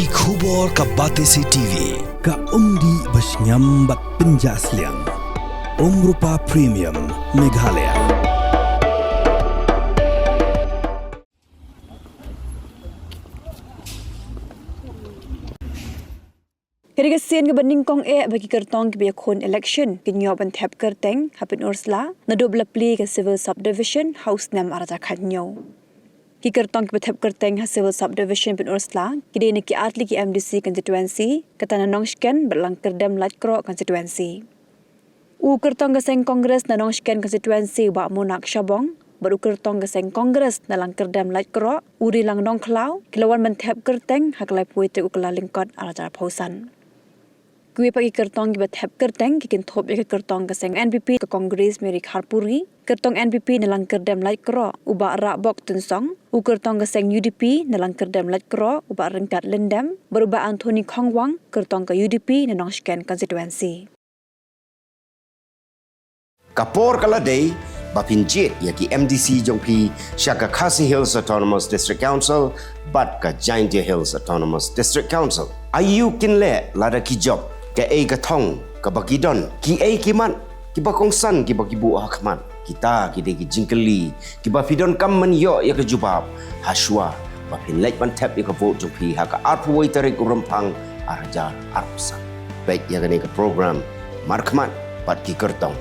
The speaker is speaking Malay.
Ki khubor ka Batesi TV. Ka umdi basnyam bak penjaslian. Rupa Premium Meghalaya. Ketika Sien ke Nyngkong bagi Kyrtong ke biakon election kenyoban Thep Kyrteng Pynursla na double play ke civil subdivision house nam araja khanyo. Ki Kyrtong ke Thep Kyrteng civil subdivision Pynursla kide ni ki atli ki MDC constituency katana Nyngkong berlang kerdam Lajkro constituency. U Kyrtong ke seng Congress na Nyngkong constituency ba Monak Shabong baru Kyrtong ke seng Congress na lang kerdam Lajkro uri lang Nongklau kilawan men Thep Kyrteng haklai puite ukala lingkot araja pausan. Kui pagi Kyrtong ke Thep Kyrteng kikin thop ke Kyrtong ke seng NPP ke Kongres Meri Kharpuri Kyrtong NPP nalang kerdam Lajkro uba rak bok tunsong u Kyrtong ke seng UDP nalang kerdam Lajkro uba rengkat lendam beruba Anthony Khongwang Kyrtong ke UDP na Nyngkong constituency. Kapor kaladai bapinjit yaki MDC jongpi Shaka Khasi Hills Autonomous District Council bat ka Giant Hills Autonomous District Council. Ayu kinle lada ki job ke ka thong ka bagidon ki kiman ki bakongsan ki bagibu akman kita ki de ki jingkeli ki bafidon kamman yo ya ke jubab haswa bapin lek ban Thep ya ka vote jongpi ha ka arpuai tarik urempang arajar arpsa baik ya ke program markman bat ki Kyrtong